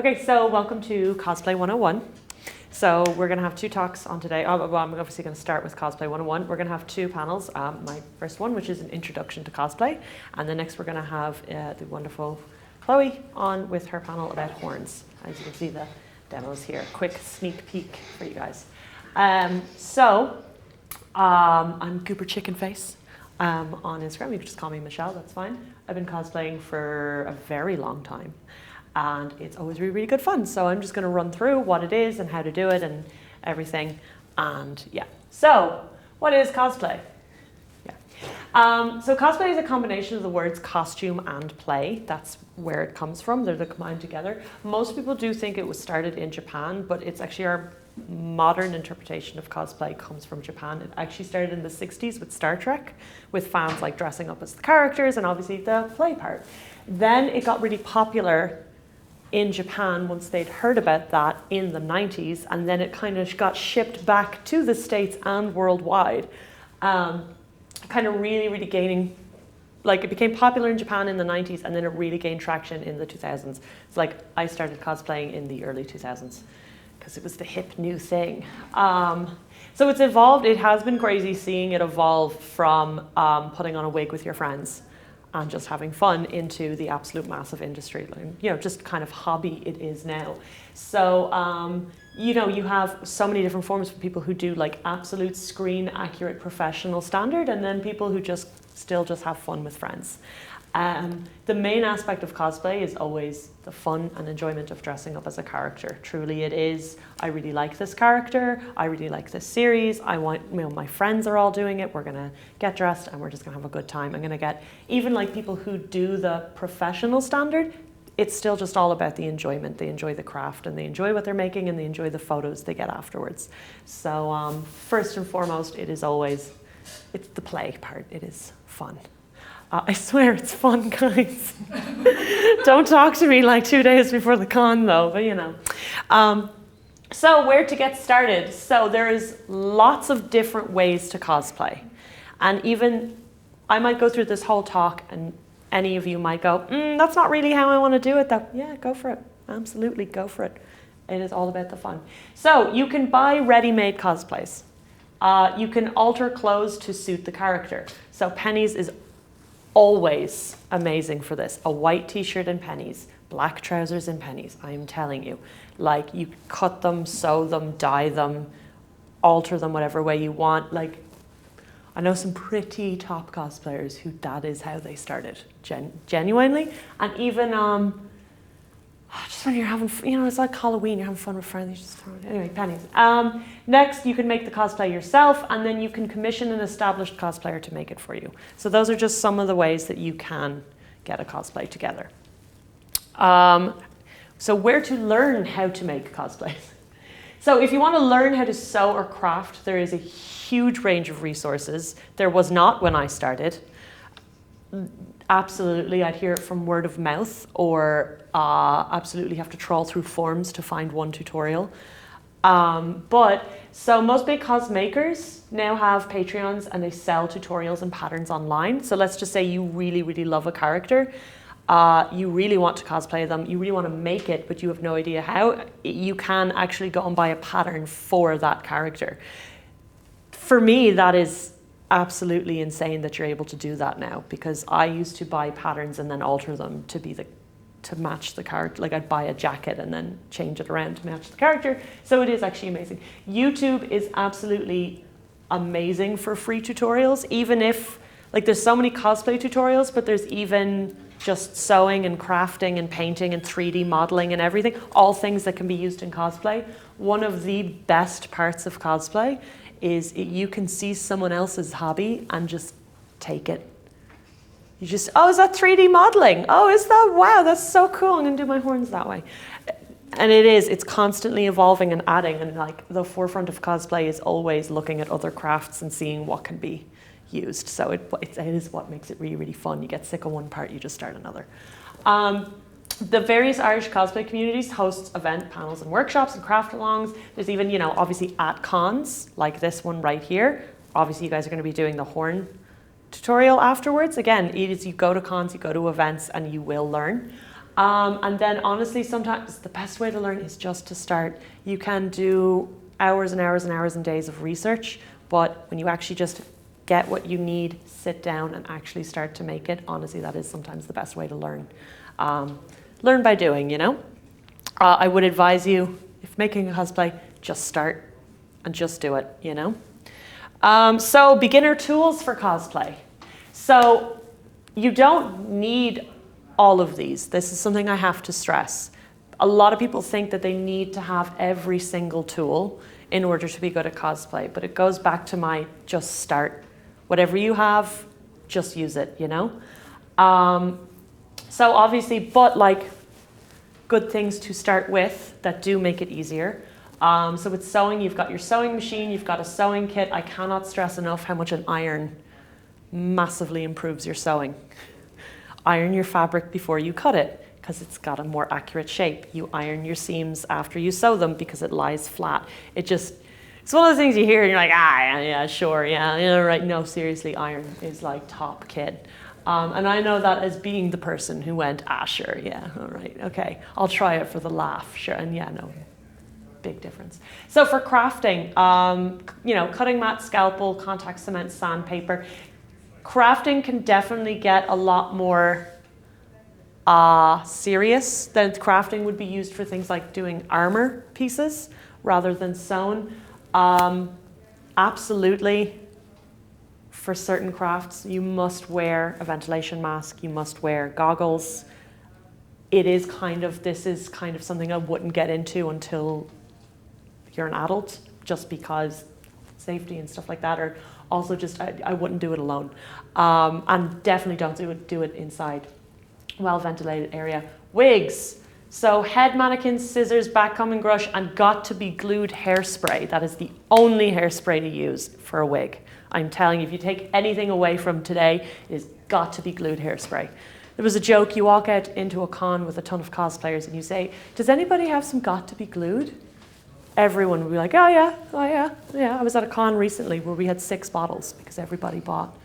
Okay, so welcome to Cosplay 101. So we're going to have two talks on today. I'm obviously going to start with Cosplay 101. We're going to have two panels. My first one, which is an introduction to cosplay. And the next we're going to have the wonderful Chloe on with her panel about horns. As you can see the demos here. Quick sneak peek for you guys. I'm Gooperchickenface on Instagram. You can just call me Michelle, that's fine. I've been cosplaying for a very long time. And it's always really, really good fun. So I'm just going to run through what it is and how to do it and everything. And yeah. So what is cosplay? Yeah. So cosplay is a combination of the words costume and play. That's where it comes from. They're combined together. Most people do think it was started in Japan, but it's actually our modern interpretation of cosplay comes from Japan. It actually started in the 60s with Star Trek, with fans like dressing up as the characters and obviously the play part. Then it got really popular in Japan once they'd heard about that in the 90s, and then it kind of got shipped back to the States and worldwide, kind of really, really gaining, like it became popular in Japan in the 90s and then it really gained traction in the 2000s. It's like I started cosplaying in the early 2000s because it was the hip new thing. So it's evolved. It has been crazy seeing it evolve from putting on a wig with your friends and just having fun into the absolute massive industry, just kind of hobby it is now. So, you have so many different forms for people who do like absolute screen accurate professional standard, and then people who still just have fun with friends. The main aspect of cosplay is always the fun and enjoyment of dressing up as a character. Truly it is, I really like this character, I really like this series, I want, my friends are all doing it, we're gonna get dressed and we're just gonna have a good time. I'm gonna get, even like people who do the professional standard, it's still just all about the enjoyment. They enjoy the craft and they enjoy what they're making and they enjoy the photos they get afterwards. So first and foremost, it's the play part, it is fun. I swear it's fun, guys. Don't talk to me like 2 days before the con though, but So where to get started? So there's lots of different ways to cosplay. And even, I might go through this whole talk and any of you might go, that's not really how I want to do it though. Yeah, go for it. Absolutely, go for it. It is all about the fun. So you can buy ready-made cosplays. You can alter clothes to suit the character. So Pennies is always amazing for this. A white t-shirt and pennies, black trousers and pennies, I'm telling you. Like you cut them, sew them, dye them, alter them whatever way you want. Like I know some pretty top cosplayers who that is how they started, genuinely. And even just when you're having, it's like Halloween, you're having fun with friends, you just throw it. Anyway, pennies. Next, you can make the cosplay yourself, and then you can commission an established cosplayer to make it for you. So those are just some of the ways that you can get a cosplay together. So where to learn how to make cosplays? So if you want to learn how to sew or craft, there is a huge range of resources. There was not when I started. Absolutely, I'd hear it from word of mouth, or absolutely have to trawl through forums to find one tutorial. So most big cos makers now have Patreons and they sell tutorials and patterns online. So let's just say you really, really love a character. You really want to cosplay them, you really want to make it, but you have no idea how. You can actually go and buy a pattern for that character. For me, that is absolutely insane that you're able to do that now, because I used to buy patterns and then alter them to match the character. Like I'd buy a jacket and then change it around to match the character. So it is actually amazing. YouTube is absolutely amazing for free tutorials, even if there's so many cosplay tutorials, but there's even just sewing and crafting and painting and 3D modeling and everything, all things that can be used in cosplay. One of the best parts of cosplay is you can see someone else's hobby and just take it. You just, is that 3D modeling? Oh, is that? Wow, that's so cool. I'm gonna do my horns that way. And it's constantly evolving and adding, and like the forefront of cosplay is always looking at other crafts and seeing what can be used. So it is what makes it really, really fun. You get sick of one part, you just start another. The various Irish cosplay communities host event panels and workshops and craft alongs. There's even, obviously at cons, like this one right here. Obviously you guys are going to be doing the horn tutorial afterwards. Again, it is you go to cons, you go to events, and you will learn. And then honestly, sometimes the best way to learn is just to start. You can do hours and hours and hours and days of research, but when you actually just get what you need, sit down and actually start to make it, honestly, that is sometimes the best way to learn. Learn by doing, you know? I would advise you, if making a cosplay, just start and just do it, you know? So beginner tools for cosplay. So you don't need all of these. This is something I have to stress. A lot of people think that they need to have every single tool in order to be good at cosplay, but it goes back to my just start. Whatever you have, just use it, you know? So obviously, but like good things to start with that do make it easier. So with sewing, you've got your sewing machine, you've got a sewing kit. I cannot stress enough how much an iron massively improves your sewing. Iron your fabric before you cut it because it's got a more accurate shape. You iron your seams after you sew them because it lies flat. It's one of those things you hear and you're like, yeah, sure, yeah, right. No, seriously, iron is like top kit. And I know that as being the person who went, sure, yeah, all right, okay, I'll try it for the laugh, sure, and yeah, no, big difference. So for crafting, cutting mat, scalpel, contact cement, sandpaper, crafting can definitely get a lot more serious. Then crafting would be used for things like doing armor pieces rather than sewn. Absolutely, for certain crafts, you must wear a ventilation mask, you must wear goggles. This is kind of something I wouldn't get into until you're an adult, just because safety and stuff like that, or also just, I wouldn't do it alone. And definitely don't do it inside well-ventilated area. Wigs. So head mannequins, scissors, backcombing brush, and got to be glued hairspray. That is the only hairspray to use for a wig. I'm telling you, if you take anything away from today, it has got to be glued hairspray. There was a joke, you walk out into a con with a ton of cosplayers and you say, does anybody have some got to be glued? Everyone would be like, oh yeah. I was at a con recently where we had 6 bottles because everybody bought.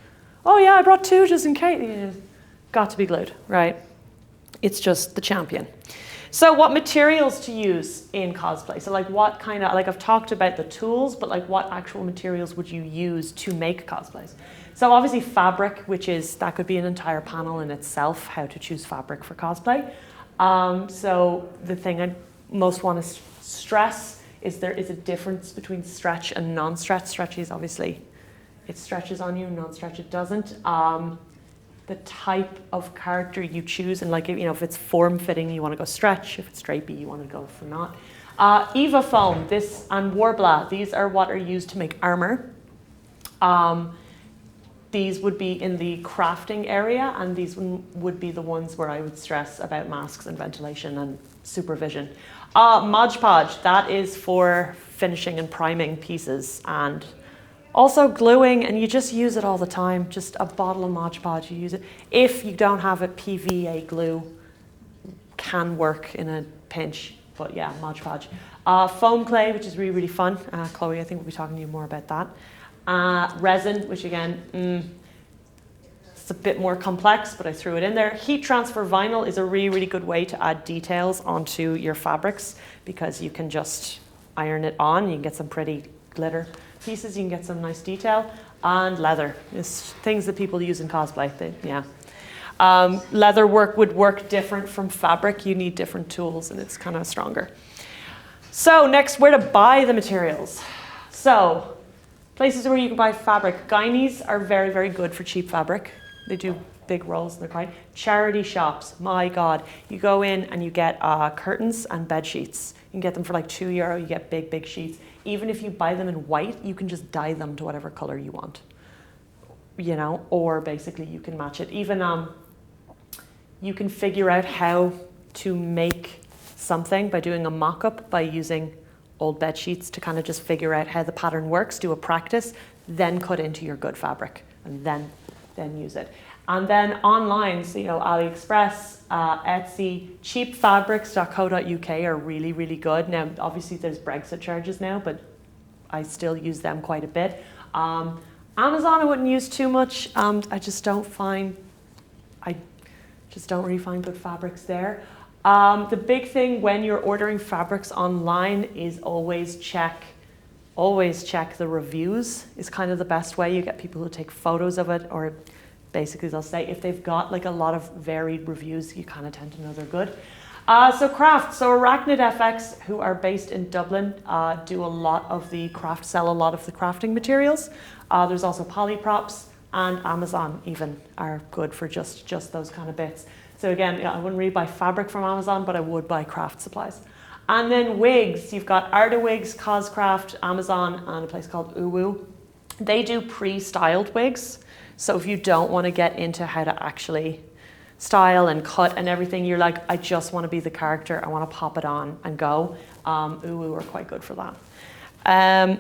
Oh yeah, I brought 2 just in case. Yeah. Got to be glued, right? It's just the champion. So what materials to use in cosplay? So like what kind of, like I've talked about the tools, but like what actual materials would you use to make cosplays? So obviously fabric, that could be an entire panel in itself, how to choose fabric for cosplay. So the thing I most want to stress is there is a difference between stretch and non-stretch. Stretch is obviously, it stretches on you, non-stretch it doesn't. The type of character you choose, and like, if it's form-fitting, you want to go stretch. If it's drapey, you want to go for not. Eva foam, and Warbla, these are what are used to make armor. These would be in the crafting area, and these would be the ones where I would stress about masks and ventilation and supervision. Mod Podge, that is for finishing and priming pieces, and also gluing, and you just use it all the time. Just a bottle of Mod Podge, you use it. If you don't have it, PVA glue can work in a pinch, but yeah, Mod Podge. Foam clay, which is really, really fun. Chloe, I think we'll be talking to you more about that. Resin, which again, it's a bit more complex, but I threw it in there. Heat transfer vinyl is a really, really good way to add details onto your fabrics because you can just iron it on. You can get some pretty glitter pieces, you can get some nice detail. And leather is things that people use in cosplay. Leather work would work different from fabric. You need different tools and it's kind of stronger. So next, where to buy the materials. So places where you can buy fabric. Gynies are very, very good for cheap fabric. They do big rolls and they're quite. Charity shops, my God. You go in and you get curtains and bed sheets. You can get them for like €2. You get big, big sheets. Even if you buy them in white, you can just dye them to whatever color you want, or basically you can match it. Even you can figure out how to make something by doing a mock-up by using old bed sheets to kind of just figure out how the pattern works, do a practice, then cut into your good fabric, and then use it. And then online, so AliExpress, Etsy, cheapfabrics.co.uk are really, really good. Now, obviously there's Brexit charges now, but I still use them quite a bit. Amazon I wouldn't use too much. I just don't really find good fabrics there. The big thing when you're ordering fabrics online is always check the reviews is kind of the best way. You get people who take photos of it, or basically they'll say if they've got like a lot of varied reviews, you kind of tend to know they're good. So craft, so Arachnid FX, who are based in Dublin, do a lot of the craft, sell a lot of the crafting materials. There's also Polyprops, and Amazon even are good for just those kind of bits. So again, I wouldn't really buy fabric from Amazon, but I would buy craft supplies. And then wigs, you've got Arda Wigs, Coscraft, Amazon, and a place called Uwu. They do pre-styled wigs. So if you don't want to get into how to actually style and cut and everything, you're like, I just want to be the character, I want to pop it on and go. Uwu are quite good for that.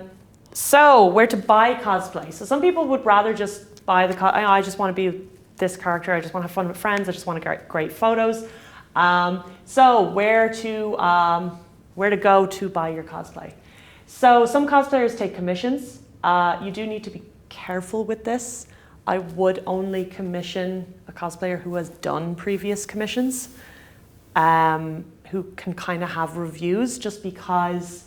So where to buy cosplay? So some people would rather just buy I just want to be this character, I just want to have fun with friends, I just want to get great photos. So where to go to buy your cosplay? So some cosplayers take commissions. You do need to be careful with this. I would only commission a cosplayer who has done previous commissions, who can kind of have reviews, just because,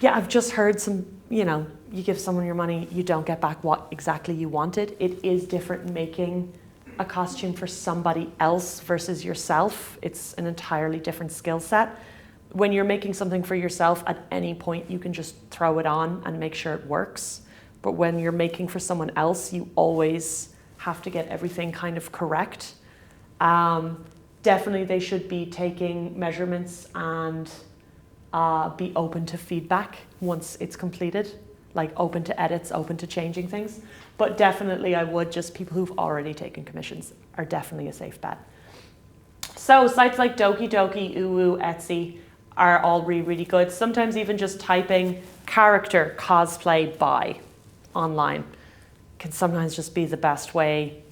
yeah, I've just heard some, you give someone your money, you don't get back what exactly you wanted. It is different making a costume for somebody else versus yourself. It's an entirely different skill set. When you're making something for yourself, at any point you can just throw it on and make sure it works. But when you're making for someone else, you always have to get everything kind of correct. Definitely they should be taking measurements and be open to feedback once it's completed, like open to edits, open to changing things. But definitely I would just, people who've already taken commissions are definitely a safe bet. So sites like Doki Doki, Uwu, Etsy are all really, really good. Sometimes even just typing character cosplay buy online can sometimes just be the best way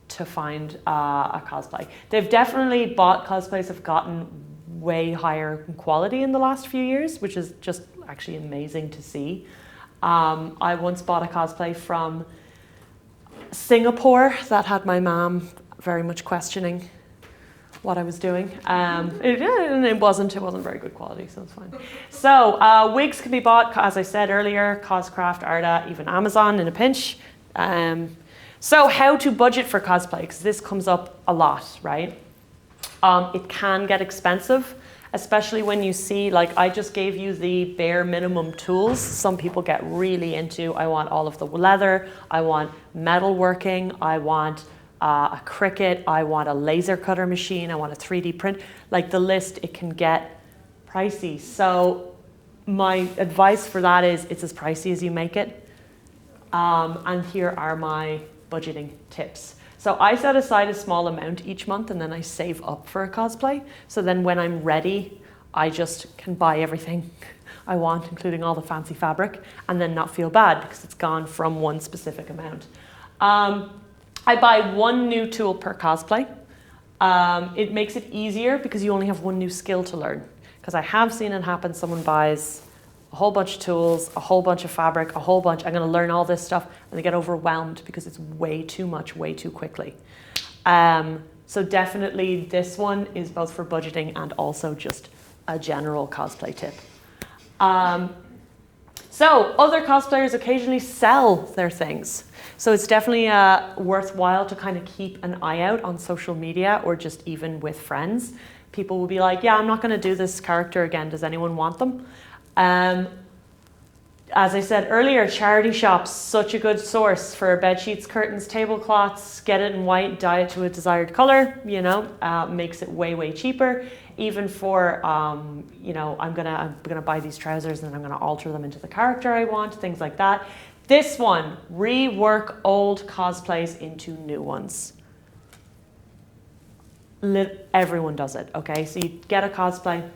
to find a cosplay. They've definitely bought cosplays have gotten way higher quality in the last few years, which is just actually amazing to see. I once bought a cosplay from Singapore that had my mom very much questioning what I was doing. It wasn't very good quality, so it's fine. So wigs can be bought, as I said earlier, Coscraft, Arda, even Amazon in a pinch. So how to budget for cosplay, because this comes up a lot, right? It can get expensive, especially when you see, like I just gave you the bare minimum tools. Some people get really into, I want all of the leather, I want metal working, I want a Cricut, I want a laser cutter machine, I want a 3D print. Like the list, it can get pricey. So my advice for that is it's as pricey as you make it. And here are my budgeting tips. So I set aside a small amount each month and then I save up for a cosplay. So then when I'm ready, I just can buy everything I want, including all the fancy fabric, and then not feel bad because it's gone from one specific amount. I buy one new tool per cosplay. It makes it easier because you only have one new skill to learn. Because I have seen it happen, someone buys a whole bunch of tools, a whole bunch of fabric, I'm gonna learn all this stuff, and they get overwhelmed because it's way too much, way too quickly. So definitely this one is both for budgeting and also just a general cosplay tip. So other cosplayers occasionally sell their things. So it's definitely worthwhile to kind of keep an eye out on social media or just even with friends. People will be like, yeah, I'm not going to do this character again. Does anyone want them? As I said earlier, charity shops, such a good source for bed sheets, curtains, tablecloths. Get it in white, dye it to a desired color, makes it way, way cheaper. Even for, I'm gonna buy these trousers and I'm gonna alter them into the character I want, things like that. This one, rework old cosplays into new ones. Everyone does it, okay? So you get a cosplay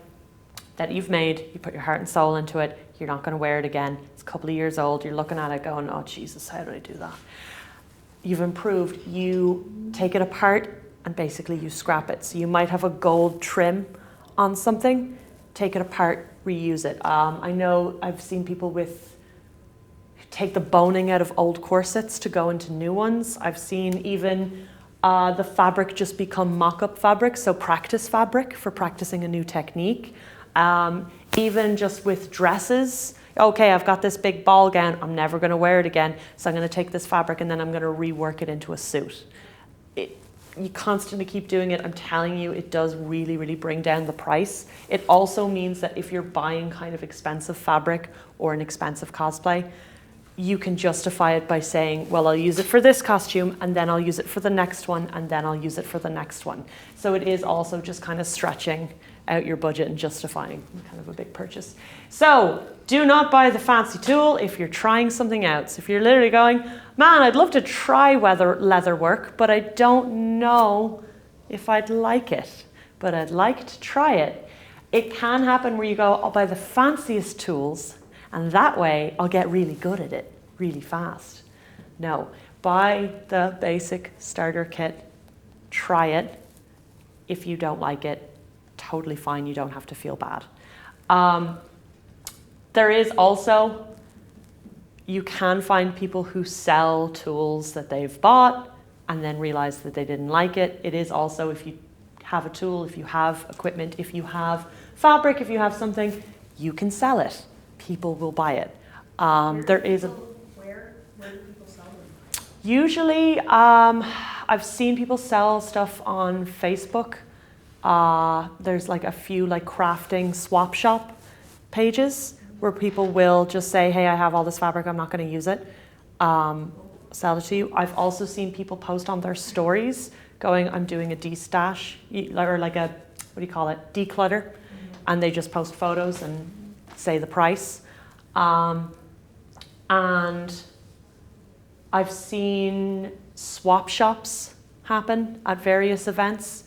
that you've made, you put your heart and soul into it, you're not gonna wear it again, it's a couple of years old, you're looking at it going, oh Jesus, how do I do that? You've improved, you take it apart and basically you scrap it. So you might have a gold trim on something, take it apart, reuse it. I know I've seen people take the boning out of old corsets to go into new ones. I've seen even The fabric just become mock-up fabric, so practice fabric for practicing a new technique. Even just with dresses, okay, I've got this big ball gown, I'm never going to wear it again, so I'm going to take this fabric and then I'm going to rework it into a suit. You constantly keep doing it. I'm telling you, it does really, really bring down the price. It also means that if you're buying kind of expensive fabric or an expensive cosplay, you can justify it by saying, well, I'll use it for this costume and then I'll use it for the next one and then I'll use it for the next one. So it is also just kind of stretching out your budget and justifying kind of a big purchase. So do not buy the fancy tool if you're trying something out. So if you're literally going, man, I'd love to try leather work, but I don't know if I'd like it, but I'd like to try it. It can happen where you go, I'll buy the fanciest tools and that way I'll get really good at it really fast. No, buy the basic starter kit, try it. If you don't like it, totally fine, you don't have to feel bad. There is also, you can find people who sell tools that they've bought and then realize that they didn't like it. It is also, if you have a tool, if you have equipment, if you have fabric, if you have something, you can sell it. People will buy it. Where do people sell them? Usually, I've seen people sell stuff on Facebook. There's like a few like crafting swap shop pages where people will just say, hey, I have all this fabric, I'm not going to use it. Sell it to you. I've also seen people post on their stories going, I'm doing a de-stash, or like a, what do you call it, declutter. Mm-hmm. And they just post photos and say the price. And I've seen swap shops happen at various events.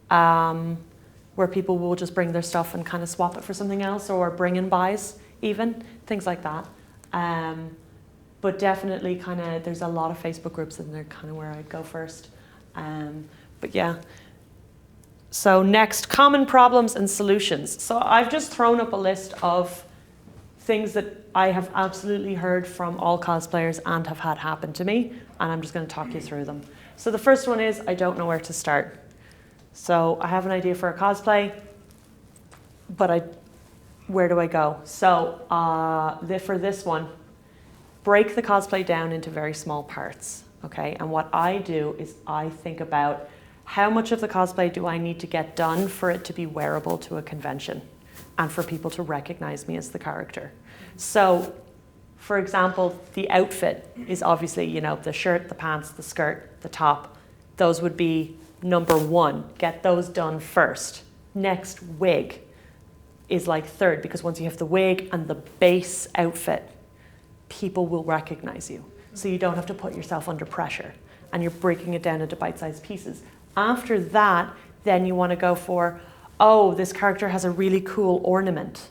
Where people will just bring their stuff and kind of swap it for something else, or bring in buys even, things like that. But definitely kind of, there's a lot of Facebook groups and they're kind of where I'd go first. But yeah. So next, common problems and solutions. So I've just thrown up a list of things that I have absolutely heard from all cosplayers and have had happen to me, and I'm just going to talk you through them. So the first one is, I don't know where to start. So I have an idea for a cosplay, but where do I go? So for this one, break the cosplay down into very small parts, okay? And what I do is I think about how much of the cosplay do I need to get done for it to be wearable to a convention and for people to recognize me as the character. So, for example, the outfit is obviously, you know, the shirt, the pants, the skirt, the top. Those would be number one, get those done first. Next, wig is like third, because once you have the wig and the base outfit, people will recognize you. So you don't have to put yourself under pressure and you're breaking it down into bite-sized pieces. After that, then you want to go for, oh, this character has a really cool ornament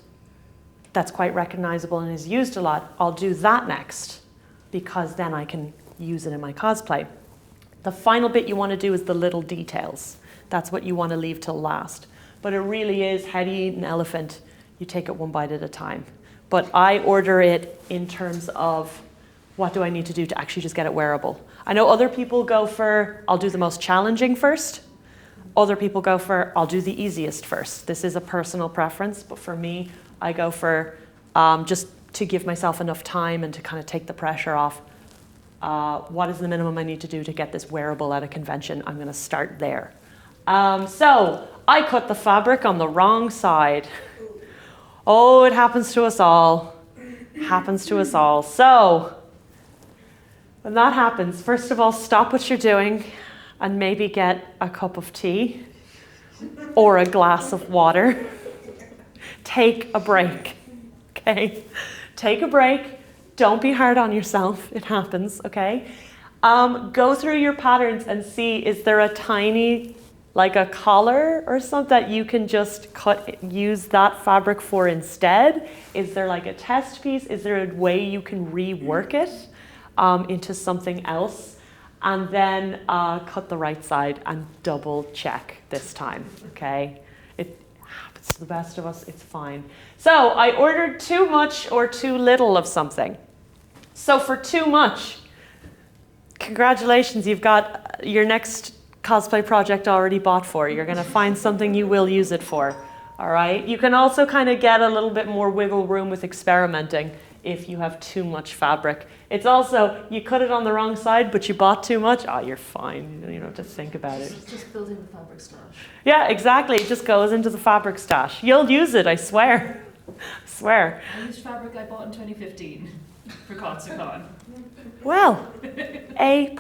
that's quite recognizable and is used a lot. I'll do that next because then I can use it in my cosplay. The final bit you want to do is the little details. That's what you want to leave till last. But it really is, how do you eat an elephant? You take it one bite at a time. But I order it in terms of what do I need to do to actually just get it wearable. I know other people go for, I'll do the most challenging first. Other people go for, I'll do the easiest first. This is a personal preference, but for me, I go for just to give myself enough time and to kind of take the pressure off. What is the minimum I need to do to get this wearable at a convention? I'm going to start there. So I cut the fabric on the wrong side. Oh, it happens to us all. Happens to us all. So when that happens, first of all, stop what you're doing and maybe get a cup of tea or a glass of water. Take a break, okay? Take a break. Don't be hard on yourself. It happens, okay? Go through your patterns and see, is there a tiny, like a collar or something that you can just use that fabric for instead? Is there like a test piece? Is there a way you can rework it into something else? And then cut the right side and double check this time, okay? It happens to the best of us, it's fine. So I ordered too much or too little of something. So for too much, congratulations, you've got your next cosplay project already bought for. You're going to find something you will use it for. All right. You can also kind of get a little bit more wiggle room with experimenting if you have too much fabric. It's also, you cut it on the wrong side, but you bought too much. Oh, you're fine. You don't have to think about it. Just building the fabric stash. Yeah, exactly. It just goes into the fabric stash. You'll use it, I swear. I swear. I used fabric I bought in 2015 for ConSuCon. Well, A+.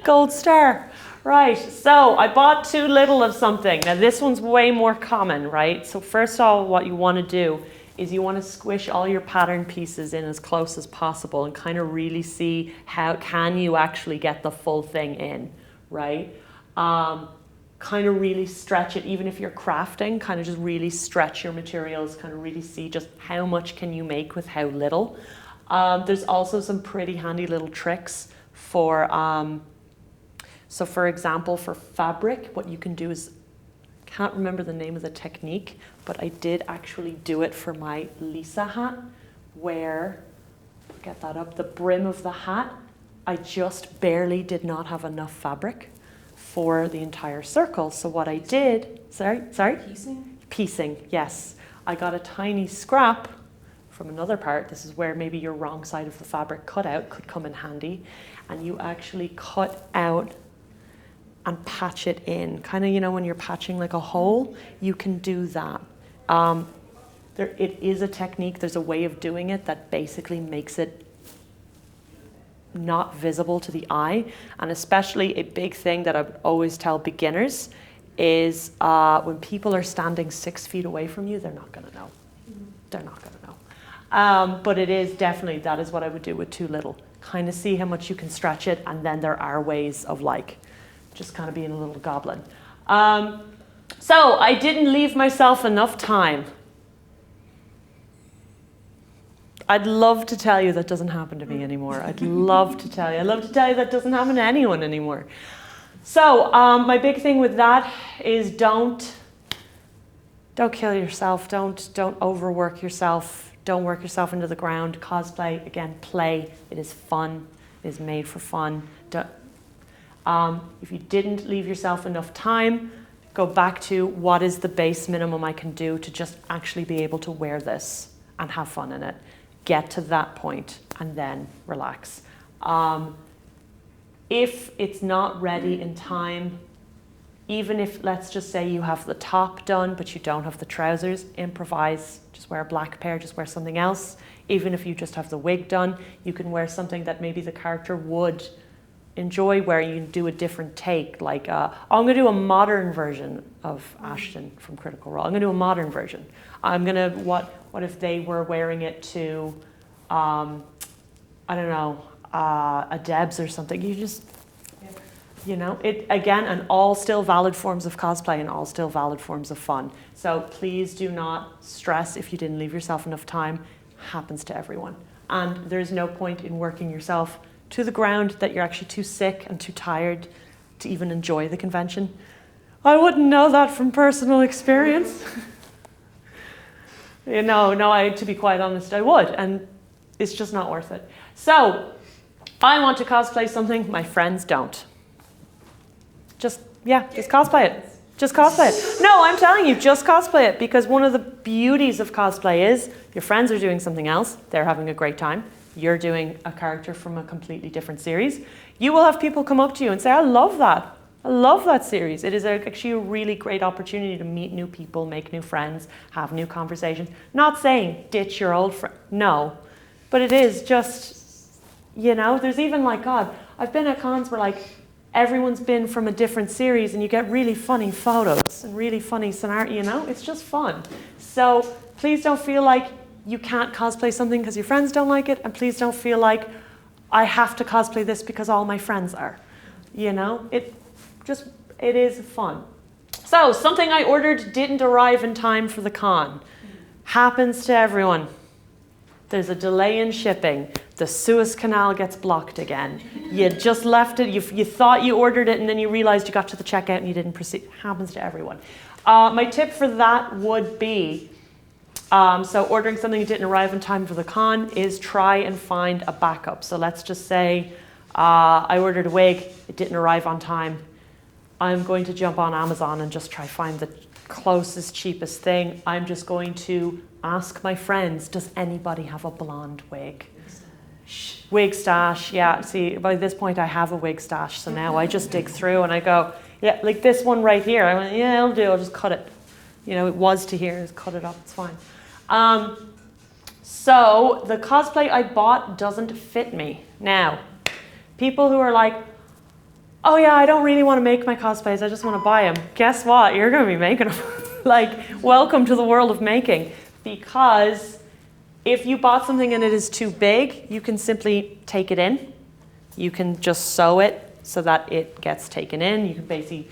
Gold star. Right, so I bought too little of something. Now this one's way more common, right? So first of all, what you want to do is you want to squish all your pattern pieces in as close as possible and kind of really see how can you actually get the full thing in, right? Kind of really stretch it, even if you're crafting, kind of just really stretch your materials, kind of really see just how much can you make with how little. There's also some pretty handy little tricks for, so for example, for fabric, what you can do is, can't remember the name of the technique, but I did actually do it for my Lisa hat, where, get that up, the brim of the hat, I just barely did not have enough fabric for the entire circle. So what I did, sorry? Piecing? Piecing, yes. I got a tiny scrap from another part. This is where maybe your wrong side of the fabric cutout could come in handy. And you actually cut out and patch it in. Kind of, you know, when you're patching like a hole, you can do that. It is a technique, there's a way of doing it that basically makes it not visible to the eye. And especially a big thing that I would always tell beginners is when people are standing 6 feet away from you, they're not gonna know. They're not gonna know. But it is definitely, that is what I would do with too little. Kind of see how much you can stretch it, and then there are ways of like, just kind of being a little goblin. So I didn't leave myself enough time. I'd love to tell you that doesn't happen to me anymore. I'd love to tell you. I'd love to tell you that doesn't happen to anyone anymore. So my big thing with that is don't kill yourself. Don't overwork yourself. Don't work yourself into the ground. Cosplay, again, play. It is fun. It is made for fun. If you didn't leave yourself enough time, go back to what is the base minimum I can do to just actually be able to wear this and have fun in it. Get to that point and then relax. If it's not ready in time, even if, let's just say you have the top done, but you don't have the trousers, improvise, just wear a black pair, just wear something else. Even if you just have the wig done, you can wear something that maybe the character would enjoy wearing. You can do a different take, like, oh, I'm gonna do a modern version of Ashton from Critical Role. I'm gonna do a modern version. I'm gonna, what if they were wearing it to, I don't know, a Debs or something. You just, you know, it again, and all still valid forms of cosplay and all still valid forms of fun. So please do not stress if you didn't leave yourself enough time. Happens to everyone. And there's no point in working yourself to the ground that you're actually too sick and too tired to even enjoy the convention. I wouldn't know that from personal experience. You know, no, to be quite honest, I would, and it's just not worth it. So, I want to cosplay something my friends don't. Just cosplay it. Just cosplay it. No, I'm telling you, just cosplay it, because one of the beauties of cosplay is your friends are doing something else, they're having a great time, you're doing a character from a completely different series. You will have people come up to you and say, I love that. I love that series. It is actually a really great opportunity to meet new people, make new friends, have new conversations. Not saying ditch your old friend, no. But it is just, you know, there's even like, God, I've been at cons where like everyone's been from a different series and you get really funny photos and really funny scenarios, you know, it's just fun. So please don't feel like you can't cosplay something because your friends don't like it, and please don't feel like I have to cosplay this because all my friends are, you know, it is fun. So something I ordered didn't arrive in time for the con. Happens to everyone. There's a delay in shipping. The Suez Canal gets blocked again. You just left it, you thought you ordered it and then you realized you got to the checkout and you didn't proceed. Happens to everyone. My tip for that would be, so ordering something that didn't arrive in time for the con is try and find a backup. So let's just say I ordered a wig, it didn't arrive on time. I'm going to jump on Amazon and just try find the closest, cheapest thing. I'm just going to ask my friends, does anybody have a blonde wig? Wig stash, yeah. See, by this point I have a wig stash, so now I just dig through and I go, yeah, like this one right here. I went, yeah, it'll do, I'll just cut it. You know, it was to here, just cut it up, it's fine. So the cosplay I bought doesn't fit me. Now, people who are like, oh yeah, I don't really want to make my cosplays, I just want to buy them. Guess what? You're going to be making them. Like, welcome to the world of making. Because if you bought something and it is too big, you can simply take it in. You can just sew it so that it gets taken in. You can basically,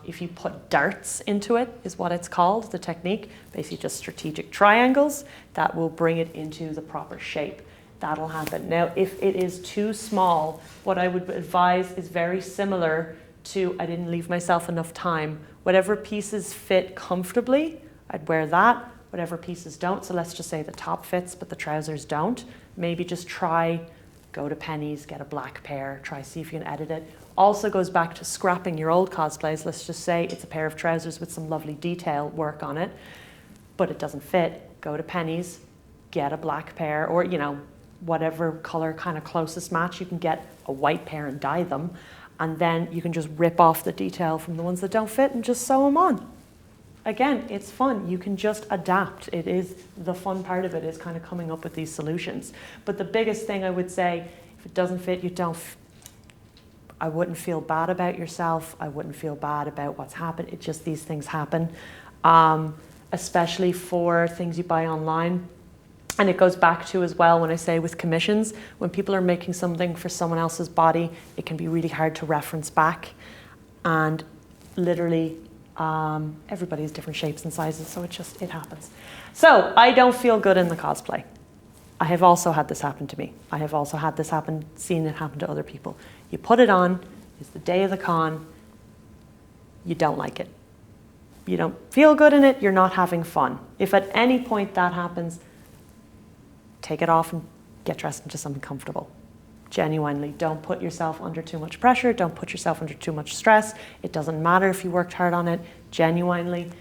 if you put darts into it, is what it's called, the technique, basically just strategic triangles, that will bring it into the proper shape. That'll happen. Now, if it is too small, what I would advise is very similar to, I didn't leave myself enough time. Whatever pieces fit comfortably, I'd wear that. Whatever pieces don't, so let's just say the top fits, but the trousers don't. Maybe just try, go to Penny's, get a black pair, try see if you can edit it. Also goes back to scrapping your old cosplays. Let's just say it's a pair of trousers with some lovely detail work on it, but it doesn't fit. Go to Penny's, get a black pair, or you know, whatever color kind of closest match. You can get a white pair and dye them, and then you can just rip off the detail from the ones that don't fit and just sew them on. Again, it's fun. You can just adapt. It is the fun part of it, is kind of coming up with these solutions. But the biggest thing I would say, if it doesn't fit, I wouldn't feel bad about yourself. I wouldn't feel bad about what's happened. It's just these things happen, especially for things you buy online. And it goes back to as well when I say with commissions, when people are making something for someone else's body, it can be really hard to reference back. And literally, everybody has different shapes and sizes, so it happens. So I don't feel good in the cosplay. I have also had this happen to me. I have also had this happen, seen it happen to other people. You put it on, it's the day of the con, you don't like it. You don't feel good in it, you're not having fun. If at any point that happens, take it off and get dressed into something comfortable. Genuinely, don't put yourself under too much pressure, don't put yourself under too much stress. It doesn't matter if you worked hard on it. Genuinely,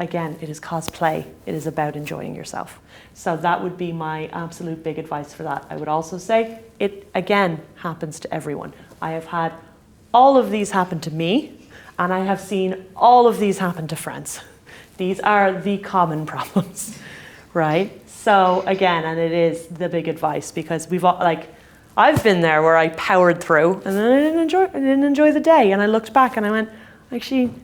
again, it is cosplay. It is about enjoying yourself. So that would be my absolute big advice for that. I would also say it, again, happens to everyone. I have had all of these happen to me, and I have seen all of these happen to friends. These are the common problems, right? So again, and it is the big advice, because we've all, like, I've been there where I powered through and then I didn't enjoy the day, and I looked back and I went, I actually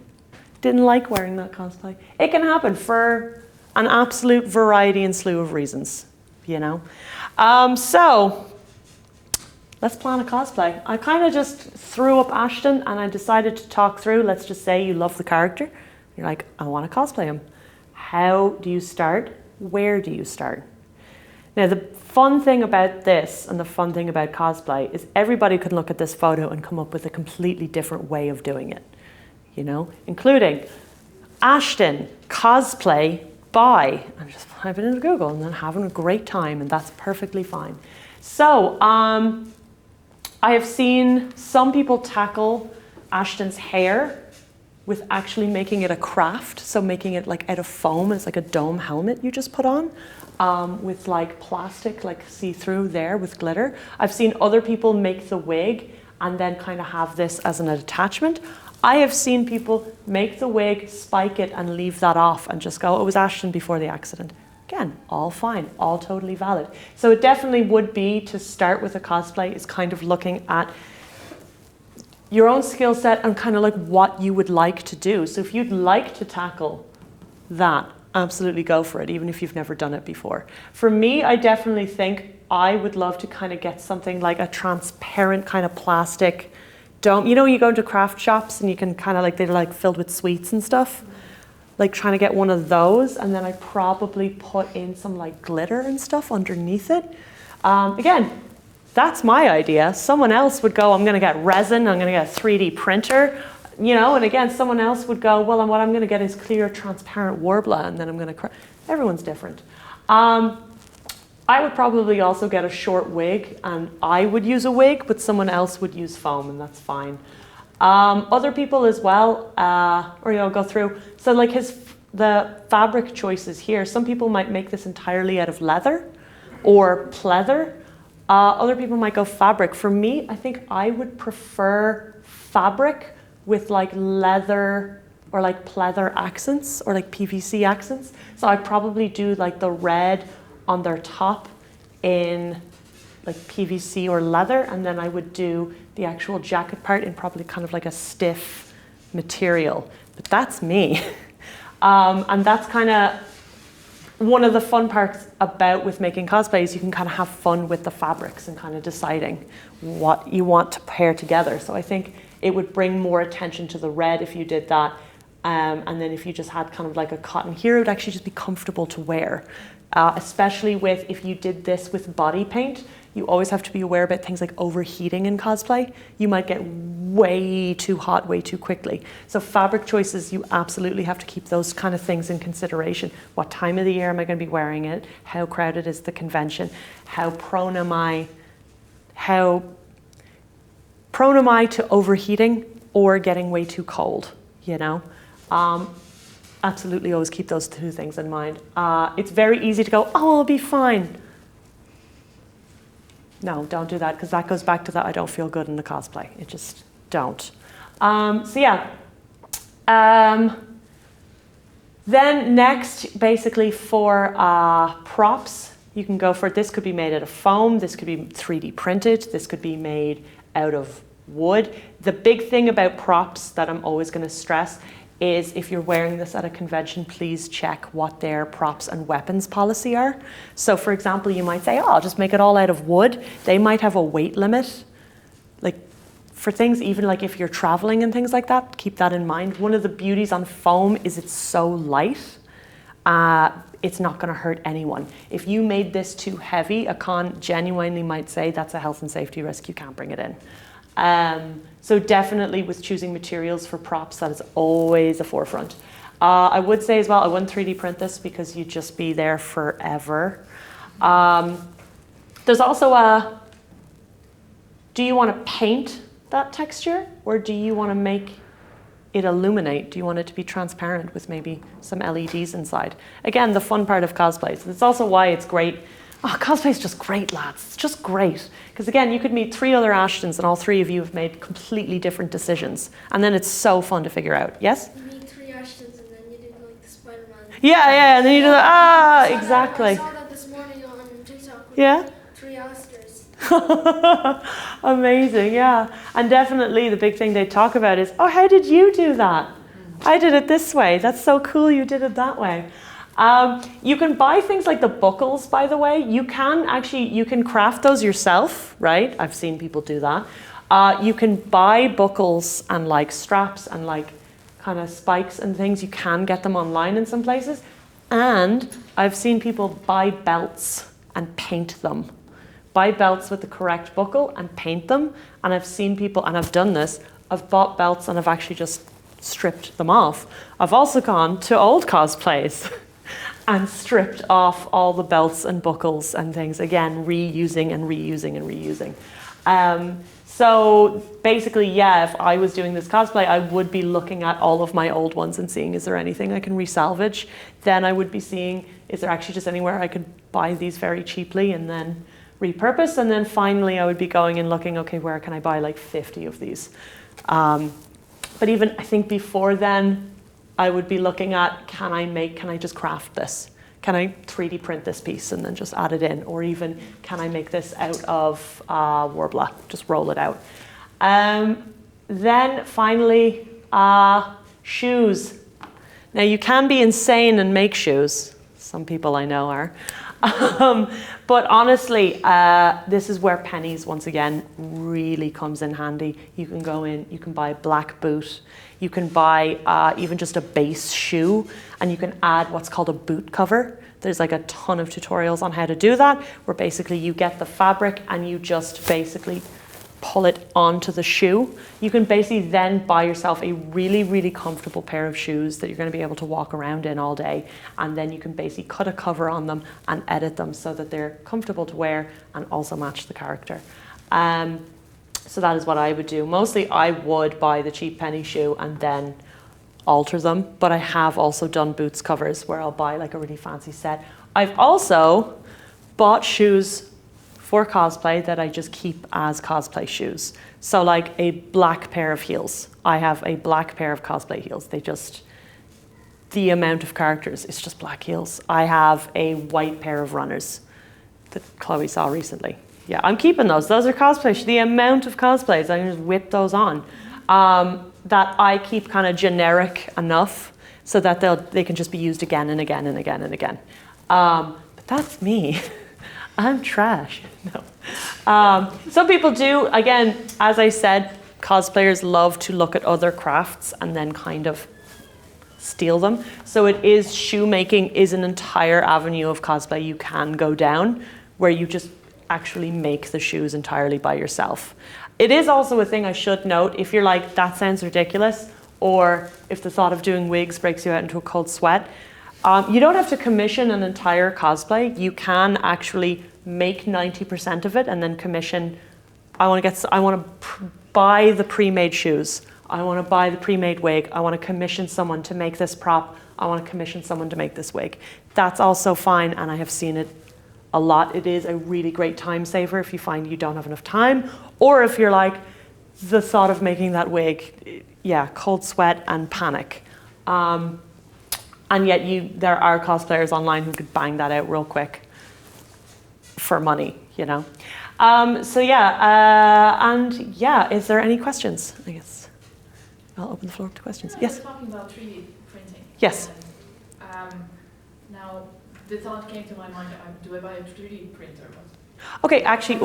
didn't like wearing that cosplay. It can happen for an absolute variety and slew of reasons, you know. So let's plan a cosplay. I kind of just threw up Ashton and I decided to talk through. Let's just say you love the character. You're like, I want to cosplay him. How do you start? Where do you start? Now, the fun thing about this and the fun thing about cosplay is everybody can look at this photo and come up with a completely different way of doing it, you know, including Ashton cosplay by, I'm just typing into Google and then having a great time, and that's perfectly fine. So I have seen some people tackle Ashton's hair with actually making it a craft, so making it like out of foam. It's like a dome helmet you just put on. With like plastic, like see-through there with glitter. I've seen other people make the wig and then kind of have this as an attachment. I have seen people make the wig, spike it, and leave that off and just go, it was Ashton before the accident. Again, all fine, all totally valid. So it definitely would be, to start with a cosplay, is kind of looking at your own skill set and kind of like what you would like to do. So if you'd like to tackle that, absolutely go for it, even if you've never done it before. For me, I definitely think I would love to kind of get something like a transparent kind of plastic dome. You know, you go into craft shops and you can kind of like, they're like filled with sweets and stuff. Like trying to get one of those, and then I probably put in some like glitter and stuff underneath it. Again, that's my idea. Someone else would go, I'm gonna get resin, I'm gonna get a 3D printer. You know, and again, someone else would go, well, what I'm going to get is clear, transparent Warbler, and then I'm going to... Everyone's different. I would probably also get a short wig, and I would use a wig, but someone else would use foam, and that's fine. Other people as well, or go through. So like the fabric choices here, some people might make this entirely out of leather or pleather. Other people might go fabric. For me, I think I would prefer fabric with like leather or like pleather accents or like PVC accents. So I'd probably do like the red on their top in like PVC or leather, and then I would do the actual jacket part in probably kind of like a stiff material. But that's me. And that's kind of one of the fun parts about with making cosplay is you can kind of have fun with the fabrics and kind of deciding what you want to pair together. So I think it would bring more attention to the red if you did that. And then if you just had kind of like a cotton here, it would actually just be comfortable to wear. Especially with, if you did this with body paint, you always have to be aware about things like overheating in cosplay. You might get way too hot way too quickly. So fabric choices, you absolutely have to keep those kind of things in consideration. What time of the year am I going to be wearing it? How crowded is the convention? How prone am I to overheating or getting way too cold, you know? Absolutely always keep those two things in mind. It's very easy to go, oh, I'll be fine. No, don't do that, because that goes back to that I don't feel good in the cosplay. It just don't. So yeah. Then next, basically for props, you can go for, this could be made out of foam, this could be 3D printed, this could be made out of wood. The big thing about props that I'm always going to stress is if you're wearing this at a convention, please check what their props and weapons policy are. So for example, you might say, oh, I'll just make it all out of wood. They might have a weight limit. Like for things, even like if you're traveling and things like that, keep that in mind. One of the beauties on foam is it's so light. It's not gonna hurt anyone. If you made this too heavy, a con genuinely might say that's a health and safety risk, you can't bring it in. So definitely with choosing materials for props, that is always a forefront. I would say as well, I wouldn't 3D print this because you'd just be there forever. There's also do you want to paint that texture or do you want to make it illuminate? Do you want it to be transparent with maybe some LEDs inside? Again, the fun part of cosplay. So that's also why it's great. Oh, cosplay is just great, lads. It's just great. Because again, you could meet 3 other Ashtons and all 3 of you have made completely different decisions. And then it's so fun to figure out. Yes? You meet 3 Ashtons and then you do like the Spider-Man. Yeah, and then you do that. Exactly. I saw that this morning on TikTok with 3 Asters. Amazing, yeah. And definitely the big thing they talk about is, oh, how did you do that? I did it this way. That's so cool you did it that way. You can buy things like the buckles, by the way. You can craft those yourself, right? I've seen people do that. You can buy buckles and like straps and like kind of spikes and things. You can get them online in some places. And I've seen people buy belts and paint them. Buy belts with the correct buckle and paint them. And I've seen people, and I've done this, I've bought belts and I've actually just stripped them off. I've also gone to old cosplays and stripped off all the belts and buckles and things. Again, reusing and reusing and reusing. So basically, yeah, if I was doing this cosplay, I would be looking at all of my old ones and seeing, is there anything I can resalvage? Then I would be seeing, is there actually just anywhere I could buy these very cheaply and then repurpose? And then finally, I would be going and looking, okay, where can I buy like 50 of these? But even I think before then, I would be looking at, can I just craft this? Can I 3D print this piece and then just add it in? Or even, can I make this out of Warbler? Just roll it out. Then finally, shoes. Now you can be insane and make shoes. Some people I know are. But honestly, this is where pennies, once again, really comes in handy. You can go in, you can buy a black boot. You can buy even just a base shoe, and you can add what's called a boot cover. There's like a ton of tutorials on how to do that, where basically you get the fabric and you just basically pull it onto the shoe. You can basically then buy yourself a really, really comfortable pair of shoes that you're going to be able to walk around in all day. And then you can basically cut a cover on them and edit them so that they're comfortable to wear and also match the character. So that is what I would do. Mostly I would buy the cheap penny shoe and then alter them. But I have also done boots covers where I'll buy like a really fancy set. I've also bought shoes for cosplay that I just keep as cosplay shoes. So like a black pair of heels. I have a black pair of cosplay heels. The amount of characters, it's just black heels. I have a white pair of runners that Chloe saw recently. Yeah, I'm keeping those. Those are cosplay. The amount of cosplays, I can just whip those on. That I keep kind of generic enough so that they can just be used again and again and again and again. But that's me. I'm trash. No. Some people do. Again, as I said, cosplayers love to look at other crafts and then kind of steal them. So shoemaking is an entire avenue of cosplay you can go down where you just actually make the shoes entirely by yourself. It is also a thing I should note, if you're like, that sounds ridiculous, or if the thought of doing wigs breaks you out into a cold sweat, you don't have to commission an entire cosplay. You can actually make 90% of it and then commission. I want to buy the pre-made shoes. I want to buy the pre-made wig. I want to commission someone to make this prop. I want to commission someone to make this wig. That's also fine, and I have seen it a lot. It is a really great time saver if you find you don't have enough time, or if you're like, the thought of making that wig, yeah, cold sweat and panic. And yet there are cosplayers online who could bang that out real quick for money, you know. So yeah, is there any questions? I guess I'll open the floor to questions. Yeah, yes? We're talking about 3D printing. Yes. Now, the thought came to my mind, do I buy a 3D printer? Okay, actually,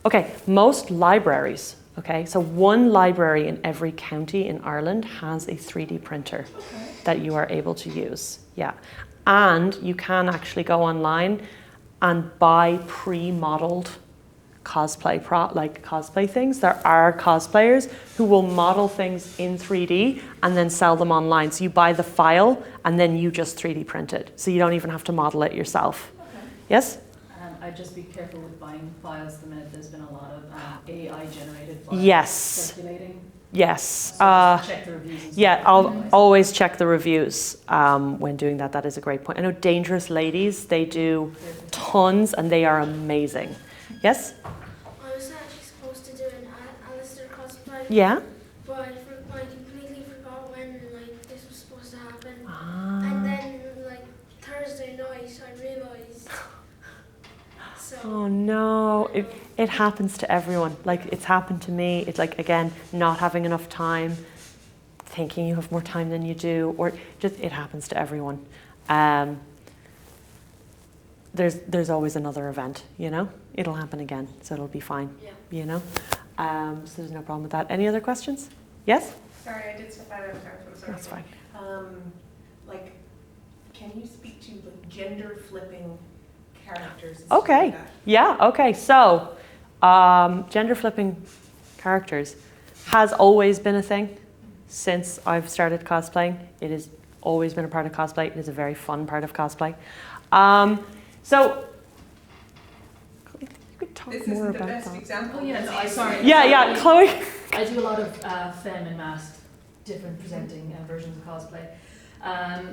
okay, most libraries, okay, so one library in every county in Ireland has a 3D printer that you are able to use, yeah. And you can actually go online and buy pre-modeled cosplay things. There are cosplayers who will model things in 3D and then sell them online. So you buy the file and then you just 3D print it. So you don't even have to model it yourself. Okay. Yes? I'd just be careful with buying files the minute there's been a lot of AI generated files circulating. Yes. So check the reviews. Yeah, I'll always check the reviews when doing that. That is a great point. I know Dangerous Ladies, they do tons and they are amazing. Yes? I was actually supposed to do an Alistair cosplay. Yeah? But I completely forgot when this was supposed to happen. And then Thursday night I realised. So, oh no, it happens to everyone. It's happened to me. It's again, not having enough time, thinking you have more time than you do, or just it happens to everyone. There's always another event, you know? It'll happen again, so it'll be fine, you know? So there's no problem with that. Any other questions? Yes? Sorry, I did step out of time, so sorry. That's fine. Can you speak to gender flipping characters? Okay, like that? yeah, okay. So, gender flipping characters has always been a thing since I've started cosplaying. It has always been a part of cosplay. It is a very fun part of cosplay. So, you could talk This more isn't the about best that. example. Oh yes, sorry. Yeah, Chloe. I do a lot of femme and masked, different presenting versions of cosplay.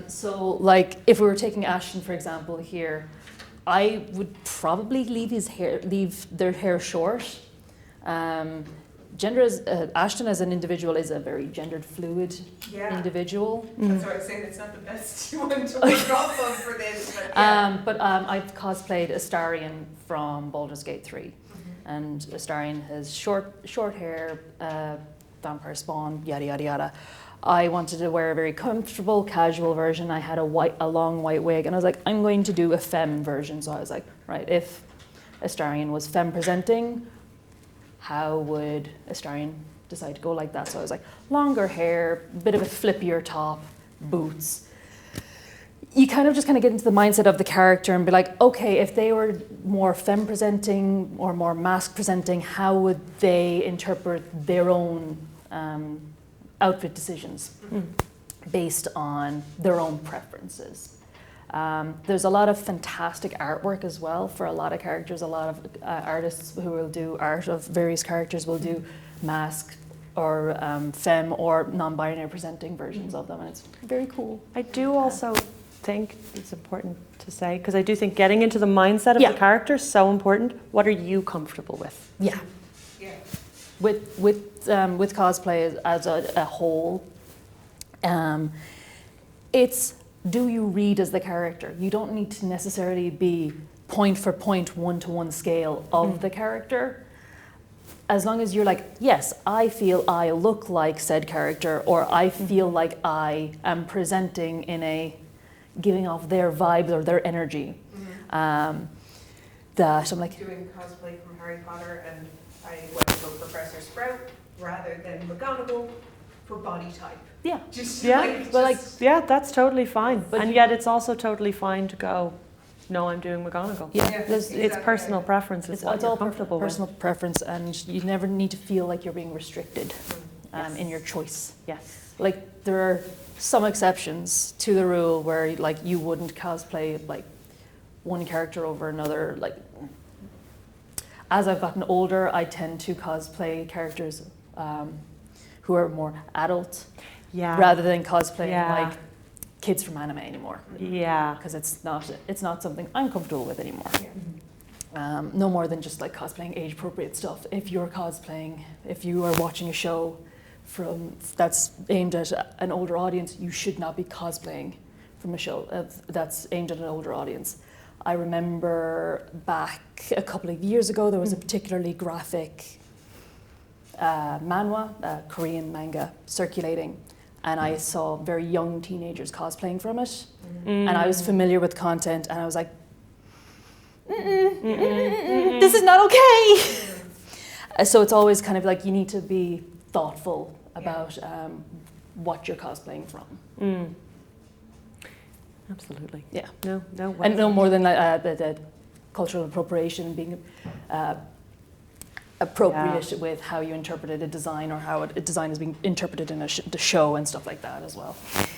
So if we were taking Ashton, for example, here, I would probably leave their hair short. Ashton as an individual is a very gendered fluid individual. That's why I was saying it's not the best one to work off of for this. But I've cosplayed Astarion from Baldur's Gate 3. And Astarion has short hair, vampire spawn, yada yada yada. I wanted to wear a very comfortable, casual version. I had a long white wig, and I was like, I'm going to do a femme version. So I was like, right, if Astarion was femme presenting, how would Astarion decide to go like that? So I was like, longer hair, bit of a flippier top, boots. you kind of just kind of get into the mindset of the character and be like, okay, if they were more femme presenting or more masc presenting, how would they interpret their own outfit decisions based on their own preferences? There's a lot of fantastic artwork as well for a lot of characters. A lot of artists who will do art of various characters will do masc or femme or non-binary presenting versions of them, and it's very cool. I do also think it's important to say, because I do think getting into the mindset of the character is so important. What are you comfortable with? Yeah. Yeah. With cosplay as a whole, it's, do you read as the character? You don't need to necessarily be point for point, one-to-one scale of the character. As long as you're like, yes, I feel I look like said character, or I feel like I am presenting in a, giving off their vibes or their energy. That I'm like, Doing cosplay from Harry Potter, and I went to go Professor Sprout rather than McGonagall for body type. yeah, Just Yeah, that's totally fine. But and yet it's also totally fine to go, no, I'm doing McGonagall. yeah. Yeah. It's Exactly. personal preference. It's what It's you're all comfortable personal preference, and you never need to feel like you're being restricted Yes. in your choice. with. Yes. Like, there are some exceptions to the rule where like you wouldn't cosplay like one character over another. Like, as I've gotten older, I tend to cosplay characters who are more adult Yeah. rather than cosplaying Yeah. like kids from anime anymore, Yeah. because it's not something I'm comfortable with anymore. No more than just like cosplaying age appropriate stuff. If you're cosplaying, if you are watching a show that's aimed at an older audience, you should not be cosplaying from a show that's aimed at an older audience. I remember back a couple of years ago, there was a particularly graphic manhwa, Korean manga, circulating, and I saw very young teenagers cosplaying from it, and I was familiar with content, and I was like, this is not okay. So it's always kind of like you need to be thoughtful about what you're cosplaying from. Absolutely. Yeah. No way. And no more than the cultural appropriation being appropriate with how you interpreted a design, or how a design is being interpreted in the show and stuff like that as well.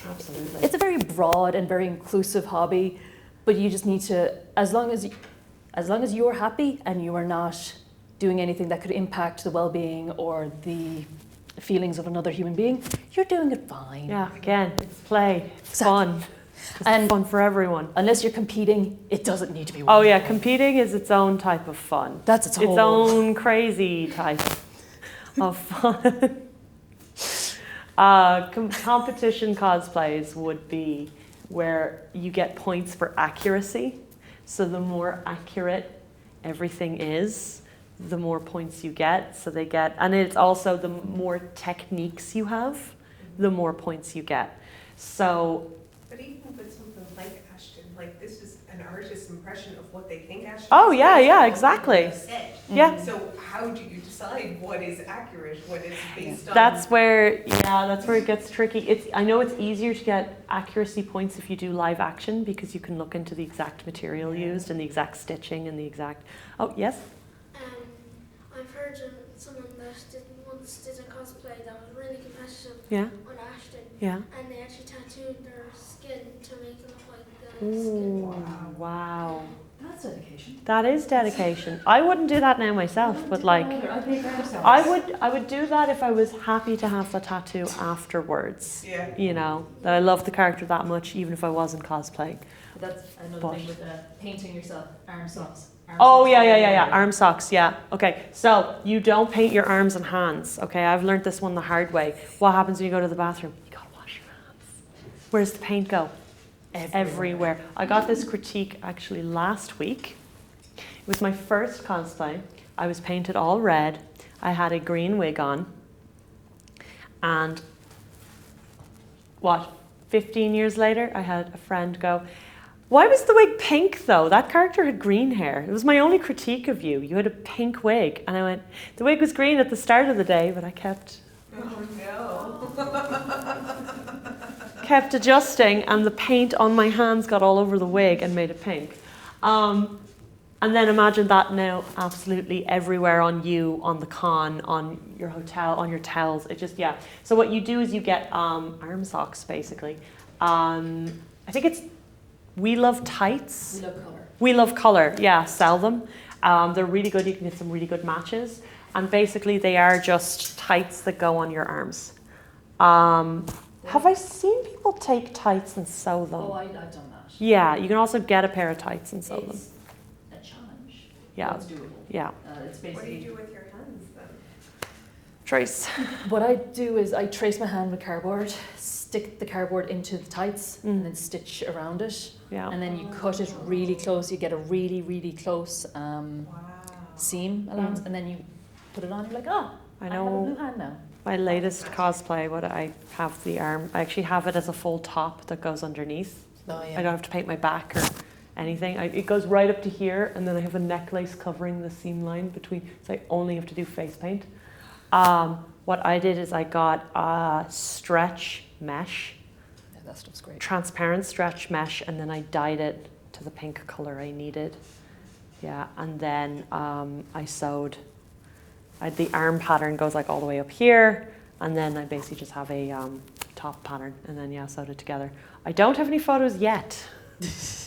Absolutely. It's a very broad and very inclusive hobby, but you just need to, as long as you're happy and you are not doing anything that could impact the well-being or the feelings of another human being, you're doing it fine. Yeah, again, it's play, it's Exactly. fun. It's fun for everyone. Unless you're competing, it doesn't need to be. Oh yeah, competing is its own type of fun. That's its whole. own crazy type of fun. Competition cosplays would be where you get points for accuracy. So the more accurate everything is, the more points you get. So they get, and it's also the more techniques you have, the more points you get. So But even with something like Ashton, like this is an artist's impression of what they think Ashton Oh, is yeah, based yeah, on what exactly. people have said. yeah. So how do you decide what is accurate, what is based on? That's where it gets tricky. I know it's easier to get accuracy points if you do live action, because you can look into the exact material used and the exact stitching and the exact. Oh yes. I've heard of someone that once did a cosplay that was really competitive Yeah. on Ashton, Yeah. and they actually tattooed their skin to make it look like the Ooh, skin. wow. That's dedication. That is dedication. I wouldn't do that now myself, but like I would do that if I was happy to have the tattoo afterwards. Yeah. You know, that I love the character that much, even if I wasn't cosplaying. That's another But- thing with painting yourself, arm socks. Oh yeah. Arm socks, yeah. Okay, so you don't paint your arms and hands. Okay, I've learned this one the hard way. What happens when you go to the bathroom? You gotta wash your hands. Where's the paint go? Everywhere. I got this critique actually last week. It was my first cosplay. I was painted all red. I had a green wig on. And 15 years later, I had a friend go, "Why was the wig pink though? That character had green hair. It was my only critique of you. You had a pink wig." And I went, "The wig was green at the start of the day, but I kept Oh no. kept adjusting, and the paint on my hands got all over the wig and made it pink. And then imagine that now absolutely everywhere on you, on the con, on your hotel, on your towels. It just, yeah. So what you do is you get arm socks, basically. I think it's We Love Tights. We love colour. We Love Colour, yeah, sell them. They're really good. You can get some really good matches. And basically they are just tights that go on your arms. Have I seen people take tights and sew them? Oh, I've done that. Yeah, you can also get a pair of tights and sew them. It's a challenge. Yeah. It's doable. Yeah. It's What do you basically. do with your hands then? Trace. What I do is I trace my hand with cardboard, stick the cardboard into the tights, and then stitch around it. Yeah. And then you cut it really close. You get a really, really close Wow. seam allowance, and then you put it on. You're like, oh, I I have a know. blue hand now. My latest cosplay, what I have the arm, I actually have it as a full top that goes underneath. Oh I don't have to paint my back or anything. It goes right up to here, and then I have a necklace covering the seam line between, so I only have to do face paint. What I did is I got a stretch mesh, Yeah, that stuff's great. transparent stretch mesh, and then I dyed it to the pink color I needed. Yeah, and then I sewed. The arm pattern goes like all the way up here, and then I basically just have a top pattern, and then yeah, sewed it together. I don't have any photos yet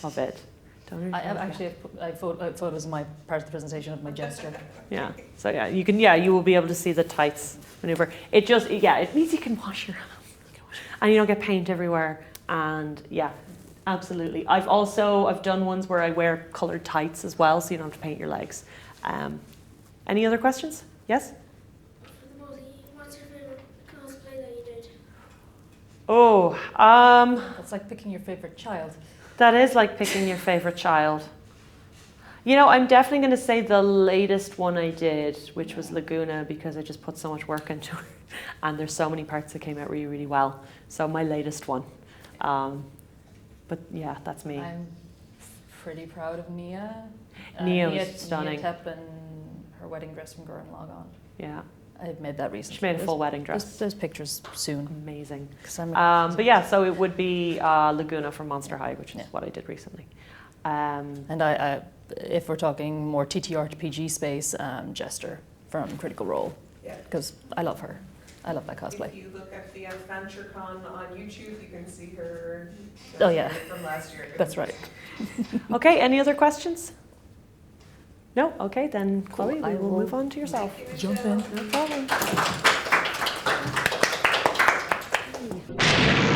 of it. Don't I have have actually have photos of my part of the presentation of my gesture. Yeah. So yeah, you can. Yeah, you will be able to see the tights maneuver. It just it means you can wash your hands, and you don't get paint everywhere. And yeah, absolutely. I've done ones where I wear colored tights as well, so you don't have to paint your legs. Any other questions? Yes. For the both of you, what's your favorite cosplay that you did? Oh, That's like picking your favorite child. that is like picking your favorite child. You know, I'm definitely going to say the latest one I did, which was Laguna, because I just put so much work into it, and there's so many parts that came out really, really well. So my latest one. But yeah, that's me. I'm pretty proud of Nia. Nia's stunning. Nia Tep and her wedding dress from Gurren Lagann. Yeah, I've made that recently. she made a full wedding dress. There's pictures soon. Amazing. 'Cause I'm But yeah, so it would be Laguna from Monster High, which is Yeah. what I did recently. And I, if we're talking more TTRPG space, Jester from Critical Role, Yeah. because I love her. I love that cosplay. If you look at the AthVentureCon on YouTube, you can see her. Oh, yeah. From last year. That's right. Okay, any other questions? No? Okay, then Cool. Chloe, I we will will move on to yourself. Thank you, Jump Michelle. in. No problem.